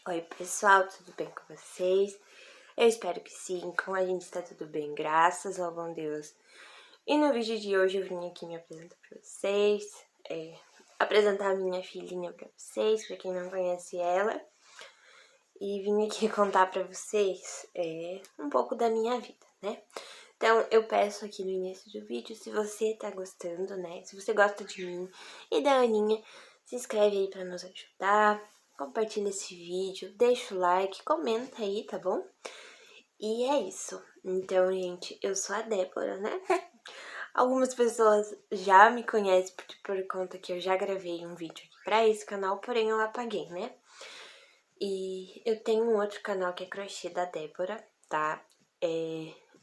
Oi pessoal, tudo bem com vocês? Eu espero que sim, com a gente está tudo bem, graças ao bom Deus. E no vídeo de hoje eu vim aqui me apresentar pra vocês, apresentar a minha filhinha pra vocês, pra quem não conhece ela. E vim aqui contar pra vocês um pouco da minha vida, né? Então eu peço aqui no início do vídeo, se você tá gostando, né? Se você gosta de mim e da Aninha, se inscreve aí pra nos ajudar. Compartilha esse vídeo, deixa o like, comenta aí, tá bom? E é isso. Então, gente, eu sou a Débora, né? Algumas pessoas já me conhecem por conta que eu já gravei um vídeo aqui pra esse canal, porém eu apaguei, né? E eu tenho um outro canal que é Crochê da Débora, tá?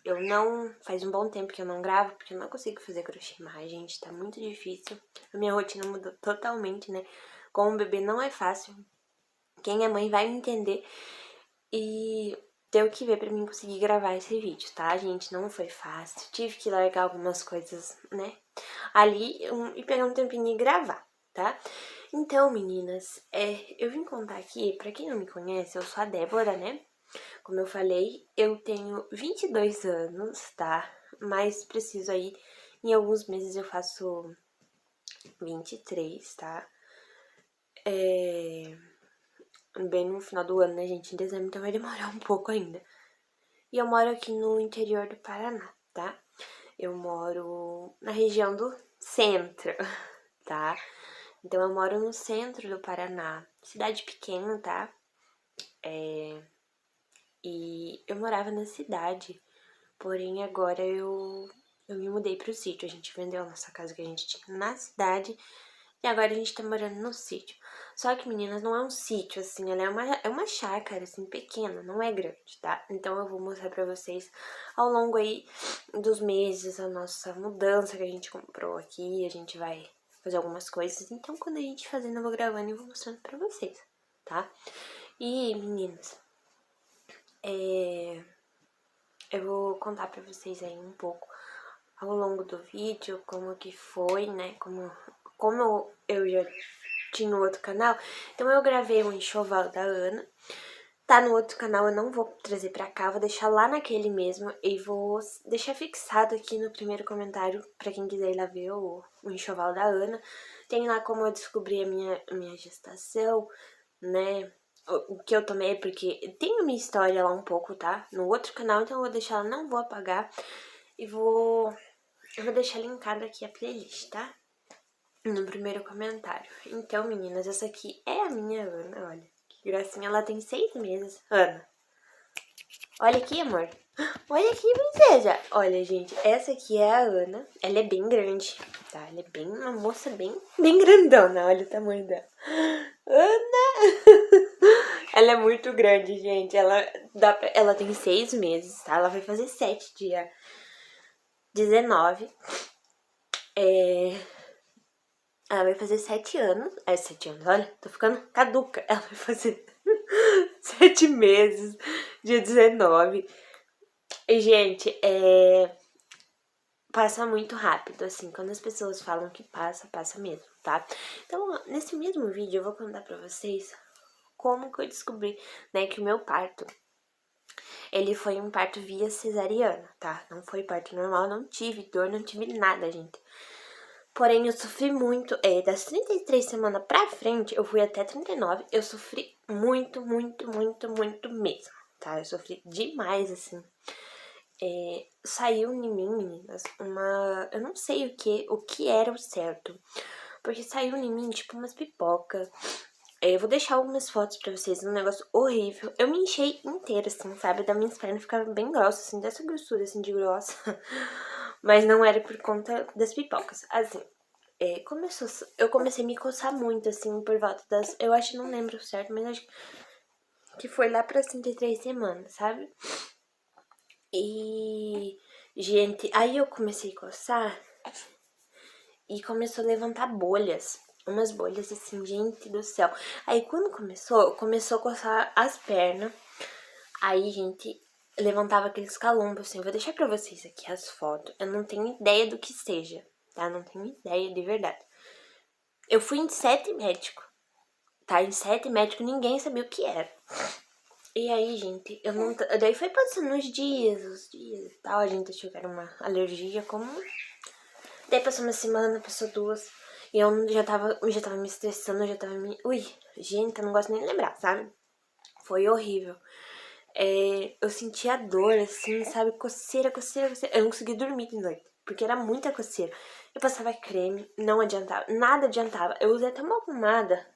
Eu não... Faz um bom tempo que eu não gravo, porque eu não consigo fazer crochê mais, gente, tá muito difícil. A minha rotina mudou totalmente, né? Com o bebê não é fácil. Quem é mãe vai me entender. E deu que ver pra mim conseguir gravar esse vídeo, tá, gente? Não foi fácil. Tive que largar algumas coisas, né? Ali e pegar um tempinho e gravar, tá? Então, meninas, eu vim contar aqui, pra quem não me conhece, eu sou a Débora, né? Como eu falei, eu tenho 22 anos, tá? Mas preciso aí, em alguns meses eu faço 23, tá? Bem no final do ano, né, gente? Em dezembro, então vai demorar um pouco ainda. E eu moro aqui no interior do Paraná, tá? Eu moro na região do centro, tá? Então eu moro no centro do Paraná, cidade pequena, tá? E eu morava na cidade, porém agora eu me mudei pro sítio. A gente vendeu a nossa casa que a gente tinha na cidade e agora a gente tá morando no sítio. Só que, meninas, não é um sítio, assim, ela é uma chácara, assim, pequena, não é grande, tá? Então eu vou mostrar pra vocês ao longo aí dos meses a nossa mudança que a gente comprou aqui. A gente vai fazer algumas coisas. Então, quando a gente fazendo, eu vou gravando e vou mostrando pra vocês, tá? E, meninas, eu vou contar pra vocês aí um pouco ao longo do vídeo como que foi, né? Como eu já tinha um outro canal, então eu gravei um enxoval da Ana. Tá no outro canal, eu não vou trazer pra cá, vou deixar lá naquele mesmo e vou deixar fixado aqui no primeiro comentário pra quem quiser ir lá ver o enxoval da Ana. Tem lá como eu descobri a minha gestação, né? O que eu tomei, porque tem a minha história lá um pouco, tá? No outro canal, então eu vou deixar ela, não vou apagar. E eu vou deixar linkada aqui a playlist, tá? No primeiro comentário. Então, meninas, essa aqui é a minha Ana, olha. Que gracinha, ela tem 6 meses. Ana, olha aqui, amor. Olha aqui, princesa. Olha, gente, essa aqui é a Ana. Ela é bem grande, tá? Ela é bem uma moça bem grandona. Olha o tamanho dela. Ana! Ela é muito grande, gente. Ela tem 6 meses, tá? Ela vai fazer 7 dia 19. Ela vai fazer 7 anos. 7 anos, olha, tô ficando caduca. Ela vai fazer 7 meses, dia 19. E, gente, passa muito rápido, assim. Quando as pessoas falam que passa mesmo, tá? Então, nesse mesmo vídeo, eu vou contar pra vocês como que eu descobri, né, que o meu parto, ele foi um parto via cesariana, tá? Não foi parto normal, não tive dor, não tive nada, gente. Porém, eu sofri muito, das 33 semanas pra frente, eu fui até 39, eu sofri muito, muito, muito, muito mesmo, tá? Eu sofri demais, assim. Saiu em mim, meninas, eu não sei o que era o certo, porque saiu em mim, tipo, umas pipocas. Eu vou deixar algumas fotos pra vocês, um negócio horrível. Eu me enchei inteira, assim, sabe? Da minhas pernas ficava bem grossa, assim, dessa grossura, assim, de grossa. Mas não era por conta das pipocas. Assim, eu comecei a me coçar muito, assim, por volta das... Eu acho que não lembro certo, mas acho que foi lá pra 33 semanas, sabe? E, gente, aí eu comecei a coçar e começou a levantar bolhas. Umas bolhas assim, gente do céu. Aí quando começou a coçar as pernas. Aí, gente, levantava aqueles calombos assim. Vou deixar pra vocês aqui as fotos. Eu não tenho ideia do que seja, tá? Não tenho ideia de verdade. Eu fui em 7 médicos. tá em 7 médicos, ninguém sabia o que era. E aí, gente, eu não... Daí foi passando os dias e tal, a gente achou que era uma alergia comum. Daí passou uma semana, passou 2, e eu já tava me estressando, eu já tava me... Ui, gente, eu não gosto nem de lembrar, sabe? Foi horrível. Eu sentia dor, assim, sabe? Coceira. Eu não conseguia dormir de noite, porque era muita coceira. Eu passava creme, não adiantava, nada adiantava. Eu usei até uma pomada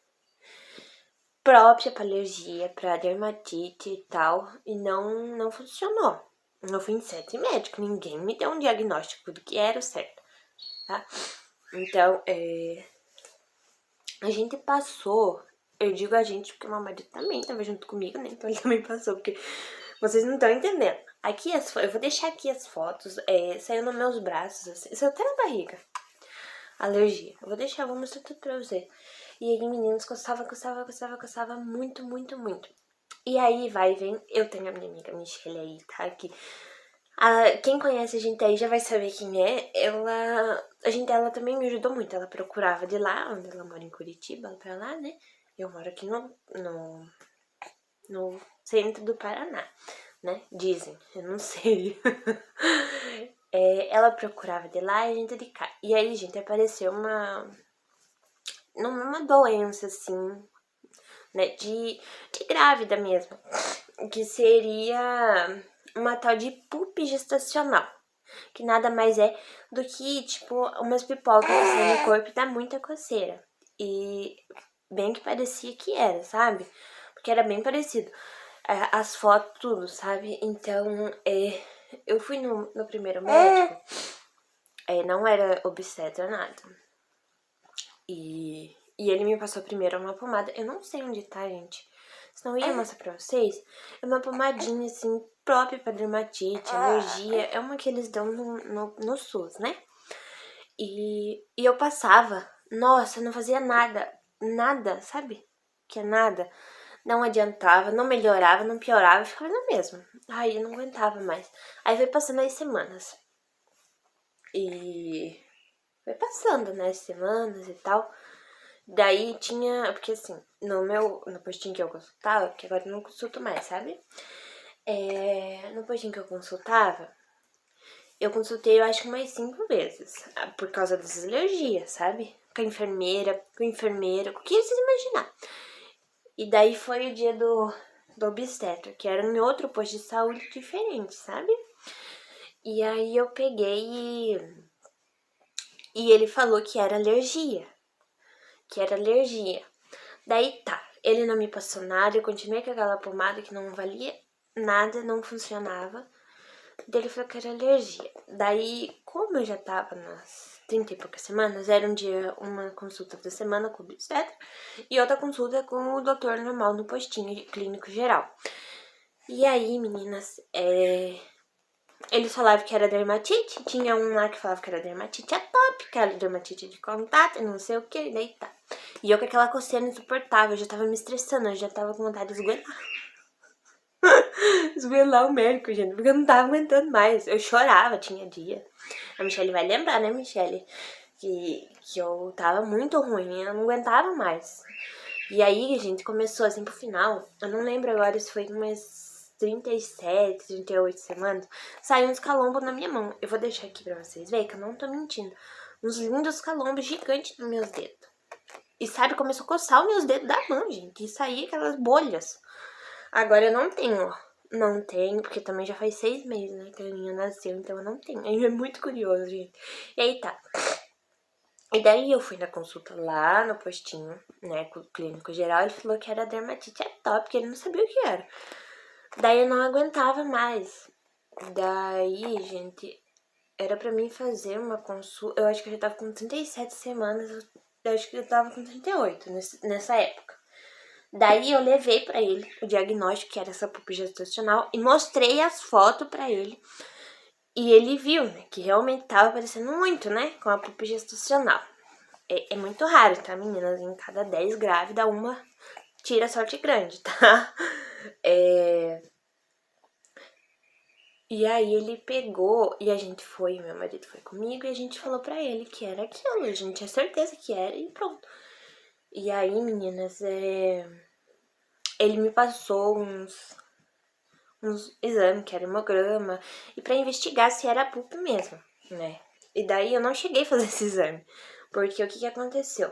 própria pra alergia, pra dermatite e tal, e não funcionou. Eu fui em 7 médicos, ninguém me deu um diagnóstico do que era o certo, tá? Então, a gente passou, eu digo a gente porque o meu marido também tava junto comigo, né? Então ele também passou, porque vocês não estão entendendo. Aqui eu vou deixar aqui as fotos, saiu nos meus braços, assim, saiu até na barriga. Alergia. Eu vou mostrar tudo pra você. E aí, meninos, coçava muito. E aí, vai e vem, eu tenho a minha amiga Michelle aí, tá? Que quem conhece a gente aí já vai saber quem é. Ela também me ajudou muito. Ela procurava de lá, onde ela mora em Curitiba, pra lá, né? Eu moro aqui no centro do Paraná, né? Dizem, eu não sei. Ela procurava de lá e a gente de cá. E aí, gente, apareceu uma doença, assim, né? De grávida mesmo. Que seria uma tal de PUP gestacional. Que nada mais é do que, tipo, umas pipocas que saem no corpo e dá muita coceira. E bem que parecia que era, sabe? Porque era bem parecido. As fotos, tudo, sabe? Então, eu fui no primeiro médico, não era obstetra, nada. E ele me passou primeiro uma pomada, eu não sei onde tá, gente. Senão eu ia mostrar pra vocês. É uma pomadinha, assim, própria pra dermatite, alergia. É uma que eles dão no SUS, né? E eu passava. Nossa, não fazia nada. Nada, sabe? Que é nada. Não adiantava, não melhorava, não piorava, ficava na mesma. Ai, eu não aguentava mais. Aí foi passando as semanas. E foi passando, né, as semanas e tal. Daí tinha, porque assim, no postinho que eu consultava, que agora eu não consulto mais, sabe? No postinho que eu consultei eu acho que umas 5 vezes, por causa das alergias, sabe? Com a enfermeira, com o enfermeiro, com o que vocês imaginar. E daí foi o dia do obstetra, que era em outro posto de saúde diferente, sabe? E aí eu peguei e ele falou que era alergia. Daí tá, ele não me passou nada, eu continuei com aquela pomada que não valia nada, não funcionava. Daí ele falou que era alergia. Daí, como eu já tava nas 30 e poucas semanas, era um dia uma consulta da semana com o obstetra e outra consulta com o doutor normal no postinho clínico geral. E aí, meninas, eles falavam que era dermatite, tinha um lá que falava que era dermatite atópica, que era dermatite de contato, não sei o que, daí tá. E eu com aquela coceira insuportável, eu já tava me estressando, eu já tava com vontade de esgoelar. Esgoelar o médico, gente, porque eu não tava aguentando mais. Eu chorava, tinha dia. A Michelle vai lembrar, né, Michelle? Que eu tava muito ruim, eu não aguentava mais. E aí, gente, começou assim pro final. Eu não lembro agora se foi umas 37, 38 semanas. Saiu uns calombos na minha mão. Eu vou deixar aqui pra vocês verem que eu não tô mentindo. Uns lindos calombos gigantes nos meus dedos. E sabe, começou a coçar os meus dedos da mão, gente. E saía aquelas bolhas. Agora eu não tenho, ó. Não tenho, porque também já faz 6 meses, né, que a minha nasceu, então eu não tenho. É muito curioso, gente. E aí tá. E daí eu fui na consulta lá no postinho, né, com o clínico geral, ele falou que era dermatite atópica, ele não sabia o que era. Daí eu não aguentava mais. Daí, gente, era pra mim fazer uma consulta, eu acho que eu já tava com 37 semanas, eu acho que eu tava com 38 nessa época. Daí eu levei pra ele o diagnóstico, que era essa PUP gestacional, e mostrei as fotos pra ele. E ele viu, né, que realmente tava parecendo muito, né, com a PUP gestacional. É muito raro, tá, meninas? Em cada 10 grávidas, uma tira sorte grande, tá? E aí ele pegou, e a gente foi, meu marido foi comigo, e a gente falou pra ele que era aquilo, a gente tinha certeza que era, e pronto. E aí, meninas, ele me passou uns exames, que era hemograma, e pra investigar se era PUP mesmo, né? E daí eu não cheguei a fazer esse exame, porque o que aconteceu?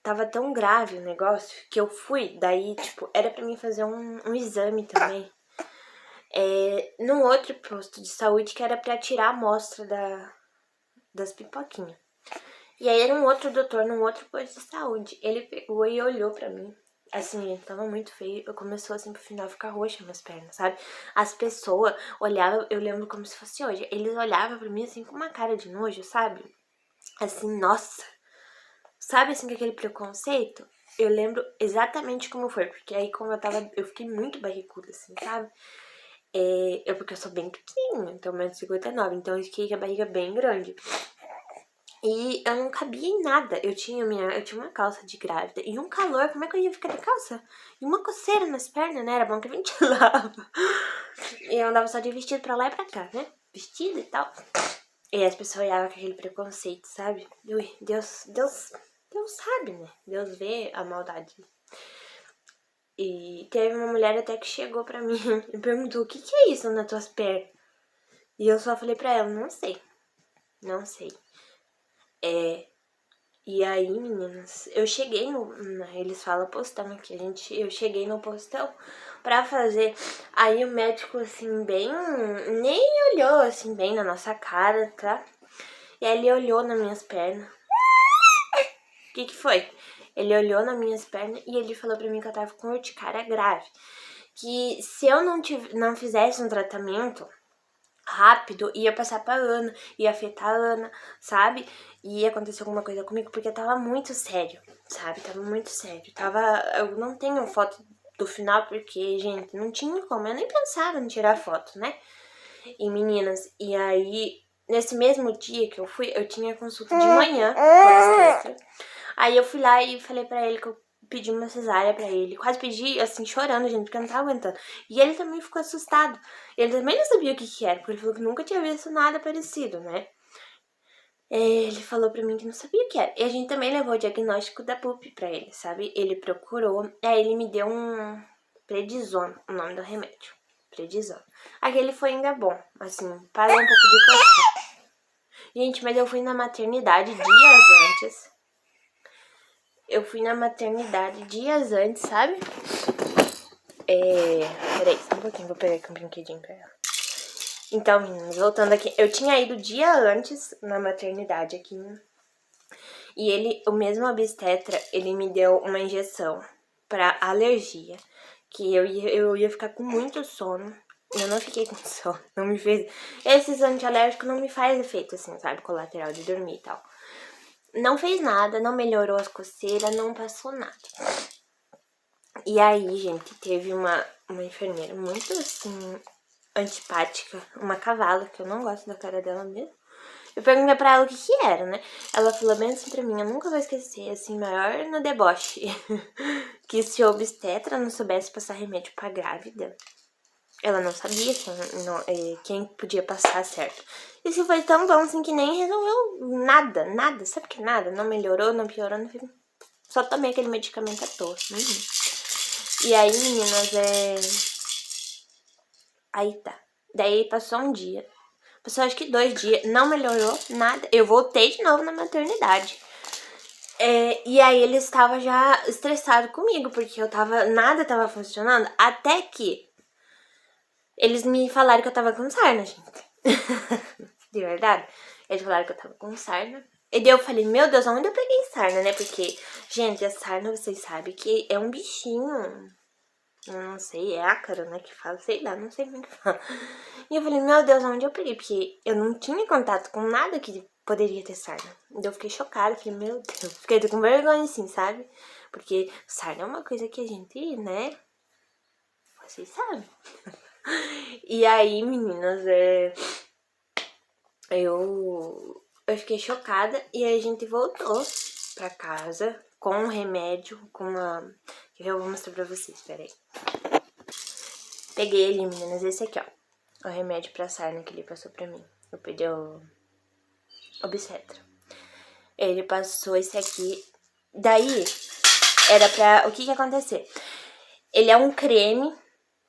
Tava tão grave o negócio que eu fui, daí, tipo, era pra mim fazer um exame também, num outro posto de saúde que era pra tirar a amostra das pipoquinhas. E aí era um outro doutor num outro posto de saúde. Ele pegou e olhou pra mim. Assim, gente, tava muito feio. Eu começou assim pro final a ficar roxa minhas pernas, sabe? As pessoas olhavam, eu lembro como se fosse hoje. Eles olhavam pra mim assim com uma cara de nojo, sabe? Assim, nossa. Sabe assim, com aquele preconceito? Eu lembro exatamente como foi, porque aí como eu fiquei muito barriguda, assim, sabe? Porque eu sou bem pequenininha, então 1,59 m, então eu fiquei com a barriga bem grande. E eu não cabia em nada. Eu tinha uma calça de grávida e um calor, como é que eu ia ficar de calça? E uma coceira nas pernas, né? Era bom que ventilava. E eu andava só de vestido pra lá e pra cá, né? Vestido e tal. E as pessoas olhavam com aquele preconceito, sabe? Ui, Deus sabe, né? Deus vê a maldade. E teve uma mulher até que chegou pra mim e perguntou: o que é isso nas tuas pernas? E eu só falei pra ela: não sei. Não sei. E aí, meninas, eu cheguei eles falam postão aqui, eu cheguei no postão pra fazer. Aí o médico, assim, nem olhou, assim, bem na nossa cara, tá? E aí ele olhou nas minhas pernas. O que foi? Ele olhou nas minhas pernas e ele falou pra mim que eu tava com urticária grave. Que se eu não fizesse um tratamento rápido, ia passar pra Ana, ia afetar a Ana, sabe? E ia acontecer alguma coisa comigo, porque tava muito sério, sabe? Tava muito sério. Eu não tenho foto do final, porque, gente, não tinha como. Eu nem pensava em tirar foto, né? E meninas, e aí, nesse mesmo dia que eu fui, eu tinha consulta de manhã com a obstetra. Aí eu fui lá e falei pra ele que eu pedi uma cesárea pra ele. Quase pedi, assim, chorando, gente, porque eu não tava aguentando. E ele também ficou assustado. Ele também não sabia o que era, porque ele falou que nunca tinha visto nada parecido, né? Ele falou pra mim que não sabia o que era. E a gente também levou o diagnóstico da PUP pra ele, sabe? Ele procurou, aí ele me deu um prednisona, o nome do remédio. Prednisona. Aquele foi ainda bom, assim, parou um pouco de coçar. Gente, mas eu fui na maternidade dias antes. Eu fui na maternidade dias antes, sabe? Peraí, só um pouquinho, vou pegar aqui um brinquedinho pra ela. Então, meninas, voltando aqui. Eu tinha ido dia antes na maternidade aqui. E o mesmo obstetra, ele me deu uma injeção pra alergia. Que eu ia ficar com muito sono. Eu não fiquei com sono, não me fez... Esses antialérgicos não me faz efeito, assim, sabe? Colateral de dormir e tal. Não fez nada, não melhorou as coceiras, não passou nada. E aí, gente, teve uma enfermeira muito, assim, antipática, uma cavala, que eu não gosto da cara dela mesmo. Eu perguntei pra ela o que era, né? Ela falou bem assim pra mim, eu nunca vou esquecer, assim, maior no deboche. Que se o obstetra não soubesse passar remédio pra grávida, ela não sabia quem podia passar certo. E se foi tão bom, assim, que nem resolveu nada. Sabe que nada? Não melhorou, não piorou, não fez... Só tomei aquele medicamento à toa. E aí, meninas, Aí tá. Daí passou um dia. Passou acho que 2 dias. Não melhorou nada. Eu voltei de novo na maternidade. E aí eles estavam já estressados comigo, porque nada tava funcionando. Até que eles me falaram que eu tava com sarna, gente. De verdade. Eles falaram que eu tava com sarna. E daí eu falei, meu Deus, onde eu peguei sarna, né? Porque, gente, a sarna, vocês sabem que é um bichinho. Eu não sei, é ácaro, né, que fala, sei lá, não sei como que fala. E eu falei, meu Deus, onde eu peguei? Porque eu não tinha contato com nada que poderia ter sarna. Então eu fiquei chocada, falei, meu Deus, fiquei com vergonha assim, sabe? Porque sarna é uma coisa que a gente, né, vocês sabem. E aí, meninas, eu fiquei chocada e aí a gente voltou pra casa com um remédio, com uma... Eu vou mostrar pra vocês, peraí. Peguei ele, meninas, esse aqui, ó. O remédio pra sarna que ele passou pra mim. Eu pedi o obstetra. Ele passou esse aqui Daí, era pra... O que ia acontecer? Ele é um creme,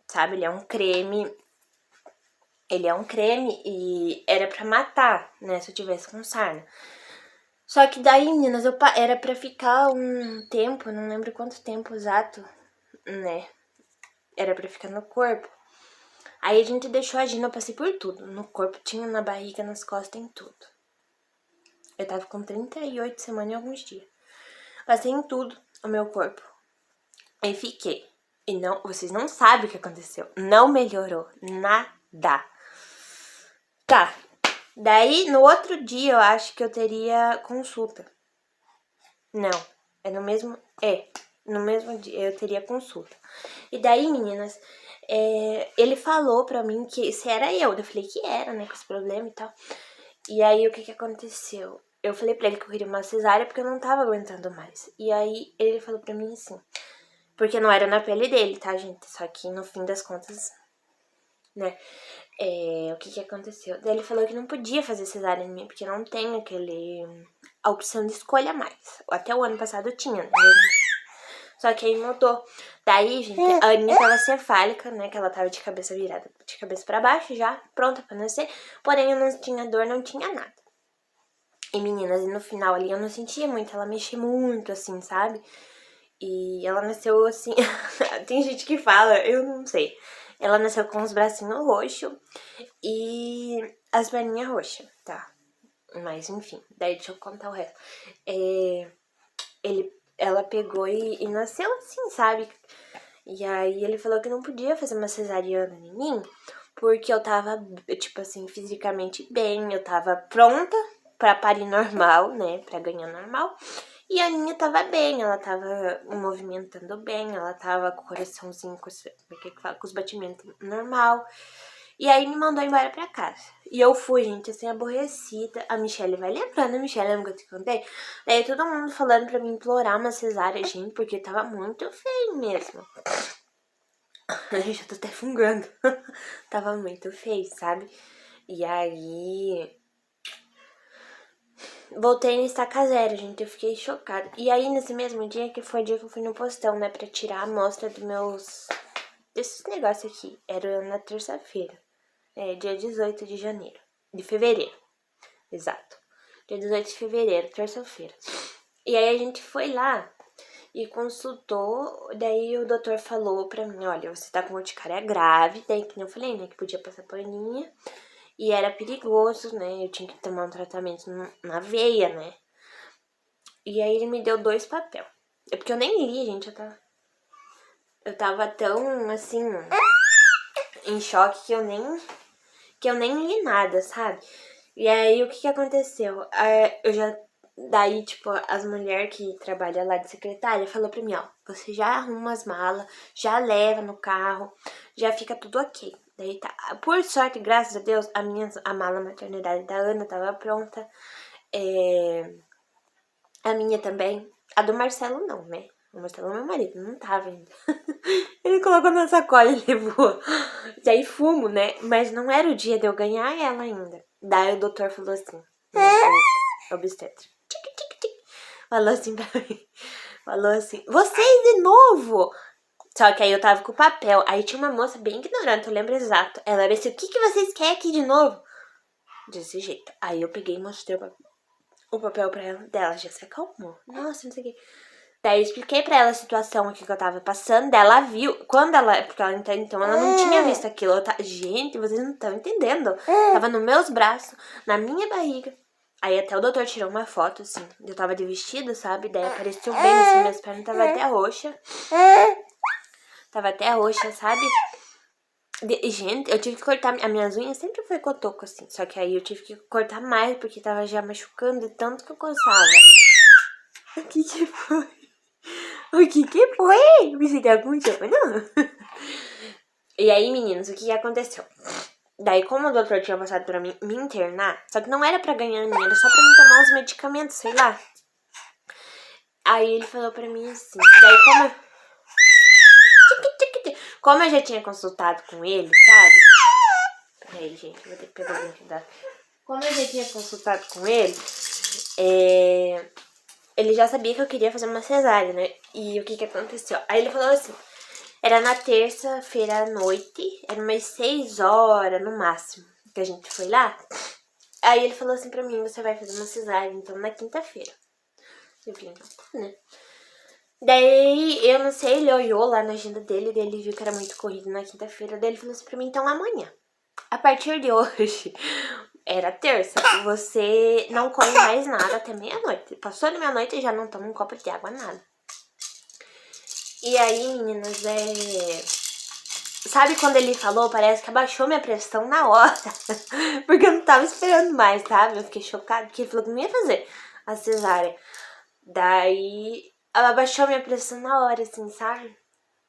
sabe? Ele é um creme e era pra matar, né? Se eu tivesse com sarna. Só que daí, meninas, era pra ficar um tempo, não lembro quanto tempo exato, né? Era pra ficar no corpo. Aí a gente deixou agindo, eu passei por tudo. No corpo, tinha na barriga, nas costas, em tudo. Eu tava com 38 semanas e alguns dias. Passei em tudo o meu corpo. Aí fiquei. E não, vocês não sabem o que aconteceu. Não melhorou nada. Tá. Daí, no outro dia, eu acho que eu teria consulta. Não. É no mesmo... no mesmo dia eu teria consulta. E daí, meninas, ele falou pra mim que se era eu. Eu falei que era, né, com esse problema e tal. E aí, o que aconteceu? Eu falei pra ele que eu queria uma cesárea porque eu não tava aguentando mais. E aí, ele falou pra mim assim... Porque não era na pele dele, tá, gente? Só que no fim das contas, né? O que aconteceu? Daí ele falou que não podia fazer cesárea em mim, porque não tem a opção de escolha mais. Até o ano passado tinha, né? Só que aí mudou. Daí, gente, a Aninha tava cefálica, né? Que ela tava de cabeça virada, de cabeça pra baixo já, pronta pra nascer. Porém, eu não tinha dor, não tinha nada. E meninas, e no final ali eu não sentia muito, ela mexia muito, assim, sabe? E ela nasceu assim. Tem gente que fala, eu não sei. Ela nasceu com os bracinhos roxos e as perninhas roxas, tá? Mas enfim, daí deixa eu contar o resto. Ela pegou e nasceu assim, sabe? E aí ele falou que não podia fazer uma cesariana em mim, porque eu tava, tipo assim, fisicamente bem, eu tava pronta pra parir normal, né? Pra ganhar normal. E a Aninha tava bem, ela tava movimentando bem, ela tava com o coraçãozinho, com os batimentos normal. E aí me mandou embora pra casa. E eu fui, gente, assim, aborrecida. A Michelle vai lembrando, a Michelle, lembra que eu te contei? Daí todo mundo falando pra mim implorar uma cesárea, gente, porque tava muito feio mesmo. Ai, já tô até fungando. Tava muito feio, sabe? E aí... Voltei na estaca zero, gente. Eu fiquei chocada. E aí, nesse mesmo dia, que foi o dia que eu fui no postão, né? Pra tirar a amostra dos meus... Desses negócios aqui. Era na terça-feira. Dia 18 de janeiro. De fevereiro. Exato. Dia 18 de fevereiro, terça-feira. E aí, a gente foi lá e consultou. Daí, o doutor falou pra mim, olha, você tá com urticária grave. Daí, que eu falei, né? Que podia passar paninha. E era perigoso, né? Eu tinha que tomar um tratamento na veia, né? E aí ele me deu 2 papel. É porque eu nem li, gente. Eu tava tão, assim, em choque que eu nem li nada, sabe? E aí, o que aconteceu? Eu já... Daí, tipo, as mulheres que trabalham lá de secretária falou pra mim, ó, você já arruma as malas, já leva no carro, já fica tudo ok. Daí tá. Por sorte, graças a Deus, a mala maternidade da Ana tava pronta. A minha também. A do Marcelo não, né? O Marcelo é meu marido, não tava ainda. Ele colocou na sacola e levou. Daí fumo, né? Mas não era o dia de eu ganhar ela ainda. Daí o doutor falou assim, né? O obstetra. Falou assim pra mim. Falou assim, vocês de novo? Só que aí eu tava com o papel. Aí tinha uma moça bem ignorante, eu lembro exato. Ela disse, o que vocês querem aqui de novo? Desse jeito. Aí eu peguei e mostrei o papel pra ela. Dela já se acalmou. Nossa, não sei o que. Daí eu expliquei pra ela a situação aqui que eu tava passando. Daí ela viu. Quando ela... Porque ela então ela não tinha visto aquilo. Gente, vocês não estão entendendo. Tava nos meus braços, na minha barriga. Aí até o doutor tirou uma foto, assim. Eu tava de vestido, sabe? Daí apareceu bem, assim, minhas pernas tava até roxa. Tava até roxa, sabe? Gente, eu tive que cortar. As minhas unhas sempre foi cotoco, assim. Só que aí eu tive que cortar mais, porque tava já machucando de tanto que eu coçava. O que foi? O que foi? Você tá com não? E aí, meninos, o que aconteceu? Daí, como o doutor tinha passado pra mim me internar, só que não era pra ganhar aninha, era só pra mim tomar os medicamentos, sei lá. Aí ele falou pra mim assim, daí como eu já tinha consultado com ele, sabe? Peraí, gente, vou ter que pegar o brinco da... Como eu já tinha consultado com ele, ele já sabia que eu queria fazer uma cesárea, né? E o que aconteceu? Aí ele falou assim, era na terça-feira à noite, era umas 6 horas no máximo que a gente foi lá. Aí ele falou assim pra mim, você vai fazer uma cesárea, então, na quinta-feira. Eu falei, não, né? Daí, eu não sei, ele olhou lá na agenda dele, daí ele viu que era muito corrido na quinta-feira, daí ele falou assim pra mim, então amanhã. A partir de hoje, era terça, você não come mais nada até meia-noite. Passou de meia-noite e já não toma um copo de água, nada. E aí, meninas, sabe quando ele falou, parece que abaixou minha pressão na hora. Porque eu não tava esperando mais, sabe? Eu fiquei chocada, porque ele falou que não ia fazer a cesárea. Daí, ela abaixou minha pressão na hora, assim, sabe?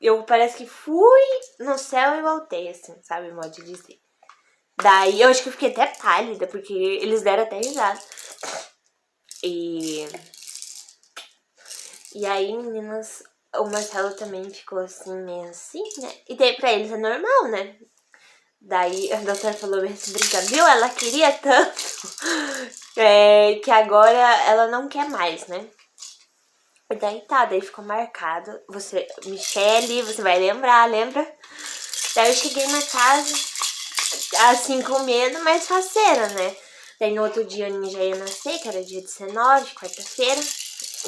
Eu parece que fui no céu e voltei, assim, sabe? Modo de dizer. Daí, eu acho que eu fiquei até pálida, porque eles deram até risada. E aí, meninas, o Marcelo também ficou assim, meio assim, né? E daí pra eles é normal, né? Daí a doutora falou mesmo brincando, viu? Ela queria tanto que agora ela não quer mais, né? E daí tá, daí ficou marcado. Você, Michele, você vai lembrar, lembra? Daí eu cheguei na casa, assim, com medo, mas faceira, né? Daí no outro dia a Aninha já ia nascer, que era dia 19, quarta-feira.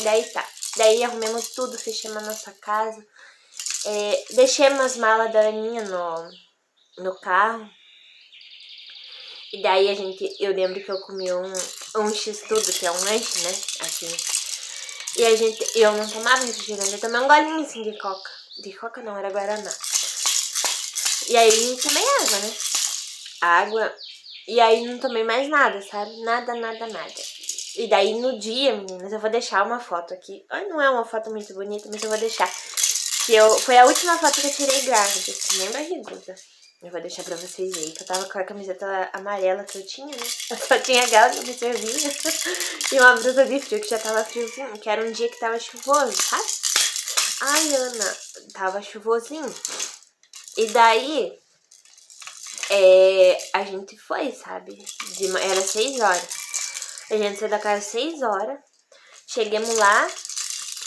Daí tá. Daí arrumamos tudo, fechamos a nossa casa. Deixamos as malas da Aninha no carro. E daí eu lembro que eu comi um x-tudo, que é um lanche, né? Assim. E eu não tomava refrigerante, eu tomei um golinho assim de coca. De coca não, era guaraná. E aí tomei água, né? Água. E aí não tomei mais nada, sabe? Nada, nada, nada. E daí no dia, meninas, eu vou deixar uma foto aqui. Ai, não é uma foto muito bonita, mas eu vou deixar. Foi a última foto que eu tirei grávida, assim, bem barriguda. Eu vou deixar pra vocês verem que eu tava com a camiseta amarela que eu tinha, né? Eu só tinha aquela que me servia. E uma blusa de frio que já tava friozinho, que era um dia que tava chuvoso, sabe? Ai, Ana, tava chuvosinho. E daí, a gente foi, sabe? Era 6 horas. A gente saiu da casa às 6 horas. Chegamos lá,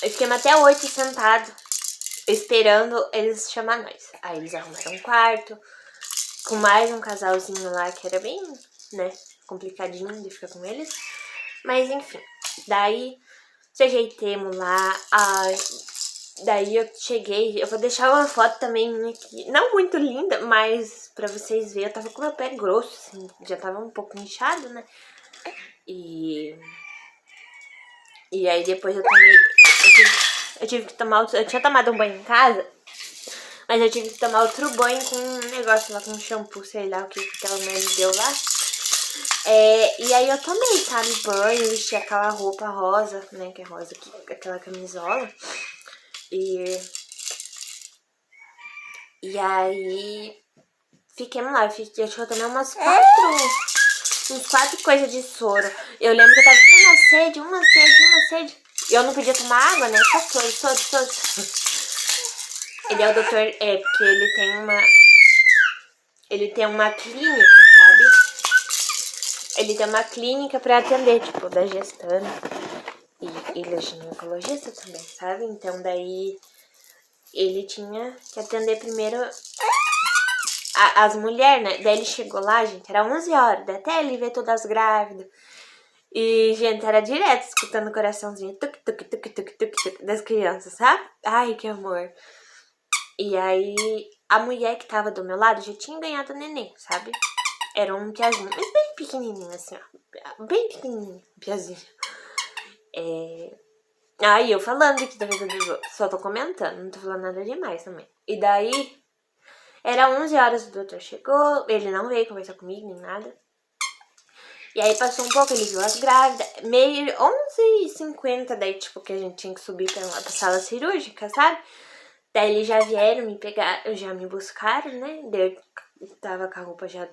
eu fiquei até 8 sentado, esperando eles chamar nós. Aí eles arrumaram um quarto, com mais um casalzinho lá, que era bem, né, complicadinho de ficar com eles. Mas enfim, daí se ajeitemos lá. Daí eu cheguei, eu vou deixar uma foto também minha aqui, não muito linda, mas pra vocês verem, eu tava com meu pé grosso, assim, já tava um pouco inchado, né? E aí depois eu tive que tomar eu tinha tomado um banho em casa, mas eu tive que tomar outro banho com um negócio lá, com um shampoo, sei lá o que ela me deu lá. E aí eu tomei, sabe, banho, vesti aquela roupa rosa, né, que é rosa aqui, aquela camisola. E aí fiquemos lá, eu acho que eu tomei uns 4 coisas de soro. Eu lembro que eu tava com uma sede. E eu não podia tomar água, né? Só soro. Ele é o doutor, porque ele tem uma clínica, sabe? Ele tem uma clínica pra atender, tipo, da gestante. E ele é ginecologista também, sabe? Então daí ele tinha que atender primeiro as mulheres, né? Daí ele chegou lá, gente, era 11 horas, daí até ele ver todas as grávidas. E, gente, era direto escutando o coraçãozinho tuk das crianças, sabe? Ai, que amor. E aí, a mulher que tava do meu lado já tinha ganhado neném, sabe? Era um piazinho, mas bem pequenininho, assim, ó. Bem pequenininho, piazinho. Aí, eu falando aqui da vida dos outros, só tô comentando, não tô falando nada demais também. E daí, era 11 horas, o doutor chegou, ele não veio conversar comigo, nem nada. E aí passou um pouco, ele viu as grávidas, meio 11h50, daí tipo que a gente tinha que subir pra sala cirúrgica, sabe? Daí eles já vieram me pegar, já me buscaram, né? Daí eu tava com a roupa já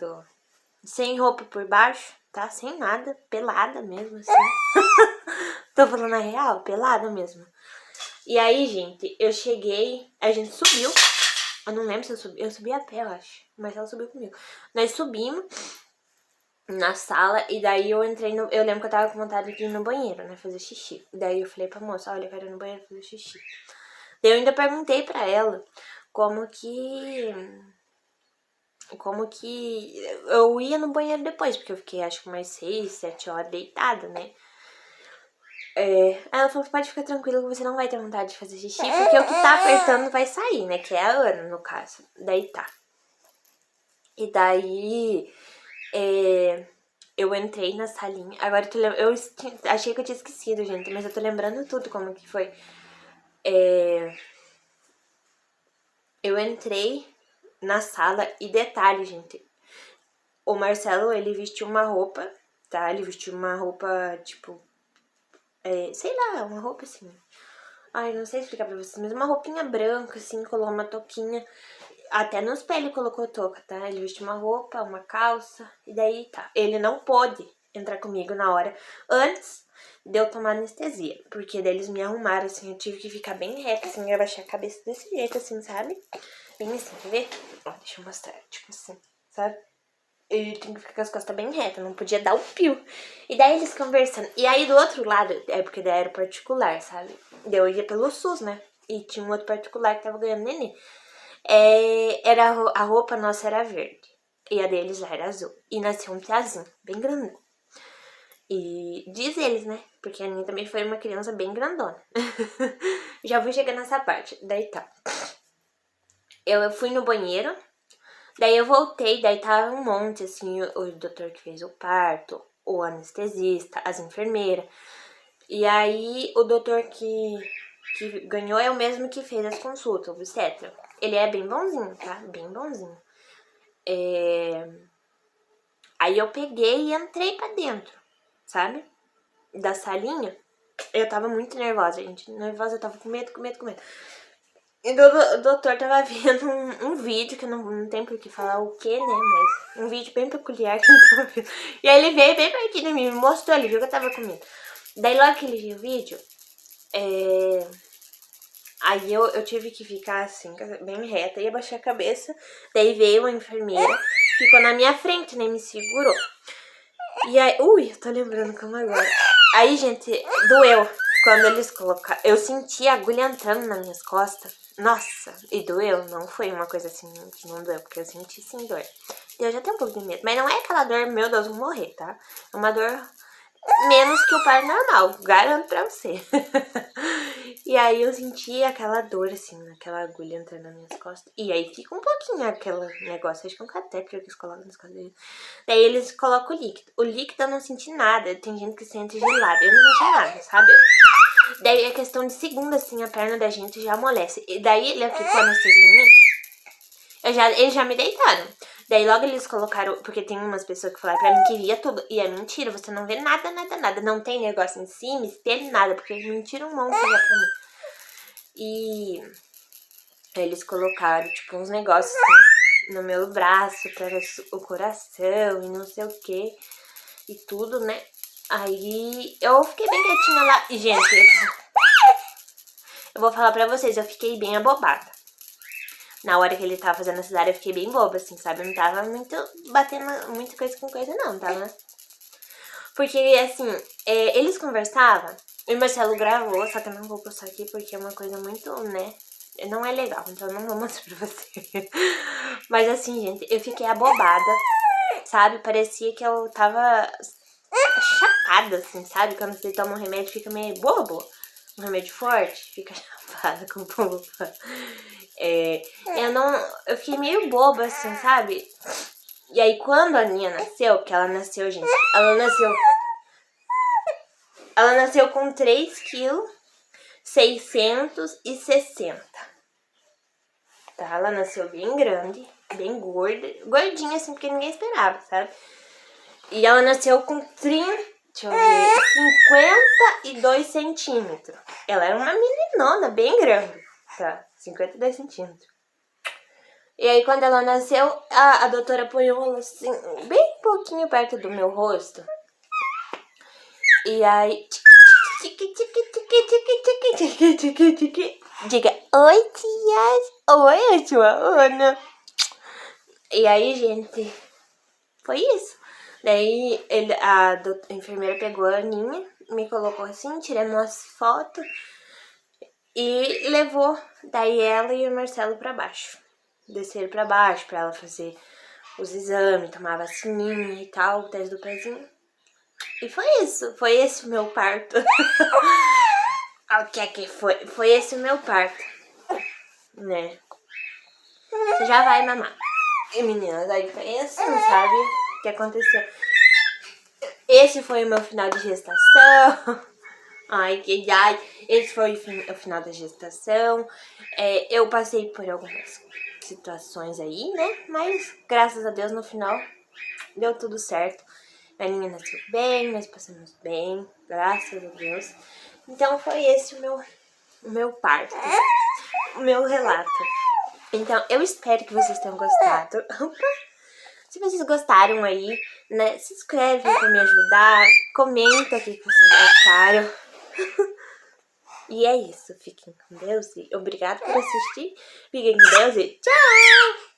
sem roupa por baixo, tá? Sem nada, pelada mesmo, assim. Tô falando a real, pelada mesmo. E aí, gente, eu cheguei, a gente subiu. Eu não lembro se eu subi a pé, eu acho. Mas ela subiu comigo. Nós subimos. na sala, e daí eu entrei no... Eu lembro que eu tava com vontade de ir no banheiro, né, fazer xixi. Daí eu falei pra moça, olha, eu quero ir no banheiro fazer xixi. Daí eu ainda perguntei pra ela como que eu ia no banheiro depois, porque eu fiquei acho que umas 6, 7 horas deitada, né. Aí ela falou, pode ficar tranquila que você não vai ter vontade de fazer xixi, porque o que tá apertando vai sair, né, que é a Ana, no caso. Daí tá. E daí, eu entrei na salinha, agora eu achei que eu tinha esquecido, gente, mas eu tô lembrando tudo como que foi. Eu entrei na sala e detalhe, gente, o Marcelo, ele vestiu uma roupa, tá? Ele vestiu uma roupa, tipo, sei lá, uma roupa assim. Ai, não sei explicar pra vocês, mas uma roupinha branca, assim, colocou uma touquinha. Até nos pés ele colocou touca, tá? Ele vestiu uma roupa, uma calça, e daí tá. Ele não pôde entrar comigo na hora antes de eu tomar anestesia. Porque daí eles me arrumaram, assim, eu tive que ficar bem reta, assim, abaixar a cabeça desse jeito, assim, sabe? Bem assim, quer ver? Ó, deixa eu mostrar, tipo assim, sabe? Eu tinha que ficar com as costas bem retas, não podia dar o pio. E daí eles conversando. E aí do outro lado, porque daí era particular, sabe? Daí eu ia pelo SUS, né? E tinha um outro particular que tava ganhando neném. A roupa nossa era verde. E a deles já era azul. E nasceu um piazinho, bem grandão. E diz eles, né? Porque a minha também foi uma criança bem grandona. Já vou chegar nessa parte. Daí tá. Eu fui no banheiro. Daí eu voltei, daí tava um monte, assim, o doutor que fez o parto, o anestesista, as enfermeiras. E aí o doutor que ganhou é o mesmo que fez as consultas, o obstetra. Ele é bem bonzinho, tá? Bem bonzinho. Aí eu peguei e entrei pra dentro, sabe? Da salinha. Eu tava muito nervosa, gente. Nervosa, eu tava com medo, com medo, com medo. E o doutor tava vendo um vídeo, que não tem por que falar o que, né? Mas um vídeo bem peculiar que ele tava vendo. E aí ele veio bem pertinho de mim, me mostrou, ele viu que eu tava com medo. Daí logo que ele viu o vídeo, aí eu tive que ficar assim, bem reta, e abaixei a cabeça. Daí veio uma enfermeira, ficou na minha frente, né? Me segurou. E aí, eu tô lembrando como agora. Aí, gente, doeu quando eles colocaram. Eu senti a agulha entrando nas minhas costas. Nossa, e doeu. Não foi uma coisa assim que não doeu, porque eu senti sim dor. E eu já tenho um pouco de medo. Mas não é aquela dor, meu Deus, vou morrer, tá? É uma dor menos que o parto normal, garanto pra você. E aí eu senti aquela dor, assim, aquela agulha entrando nas minhas costas. E aí fica um pouquinho aquele negócio, acho que é um catéter que eles colocam nas costas deles. Daí eles colocam o líquido. O líquido eu não senti nada, tem gente que sente gelado. Eu não senti nada, sabe? Daí é questão de segundo, assim, a perna da gente já amolece. E daí ele aplicou anestesia em mim. Eles já me deitaram. Daí logo eles colocaram, porque tem umas pessoas que falaram pra mim que via tudo. E é mentira, você não vê nada, nada, nada. Não tem negócio em cima, espelho, nada. Porque mentiram um monte já pra mim. E eles colocaram, tipo, uns negócios assim, no meu braço, para o coração e não sei o que. E tudo, né? Aí eu fiquei bem quietinha lá. E, gente, eu vou falar pra vocês, eu fiquei bem abobada. Na hora que ele tava fazendo a cesárea, eu fiquei bem boba, assim, sabe? Eu não tava muito batendo muita coisa com coisa, não, tava? Porque, assim, eles conversavam, e o Marcelo gravou, só que eu não vou postar aqui porque é uma coisa muito, né? Não é legal, então eu não vou mostrar pra você. Mas, assim, gente, eu fiquei abobada, sabe? Parecia que eu tava chapada, assim, sabe? Quando você toma um remédio, fica meio bobo. Um remédio forte, fica chapada com bobo. Eu fiquei meio boba, assim, sabe? E aí, quando a Aninha nasceu, que ela nasceu, gente, ela nasceu com 3,660 kg. Tá? Ela nasceu bem grande, bem gorda, gordinha, assim, porque ninguém esperava, sabe? E ela nasceu com 52 centímetros. Ela era uma meninona bem grande, tá? 52 centímetros. E aí, quando ela nasceu, a doutora pôs ela assim, bem pouquinho perto do meu rosto. E aí... Diga, oi, tias. Oi, eu sou a Ana. E aí, gente, foi isso. Daí a enfermeira pegou a Aninha, me colocou assim, tiramos umas fotos e levou daí ela e o Marcelo pra baixo. Desceram pra baixo pra ela fazer os exames, tomar vacininha e tal, o teste do pezinho. E foi isso, foi esse o meu parto. O que é que foi? Foi esse o meu parto, né? Você já vai mamar. E meninas, aí foi assim, sabe? O que aconteceu? Esse foi o meu final de gestação. Ai. Esse foi o final da gestação. Eu passei por algumas situações aí, né? Mas, graças a Deus, no final, deu tudo certo. A Aninha nasceu bem, nós passamos bem, graças a Deus. Então, foi esse o meu parto, o meu relato. Então, eu espero que vocês tenham gostado. Se vocês gostaram aí, né, se inscreve pra me ajudar, comenta o que vocês acharam. E é isso, fiquem com Deus e obrigado por assistir. Fiquem com Deus e tchau!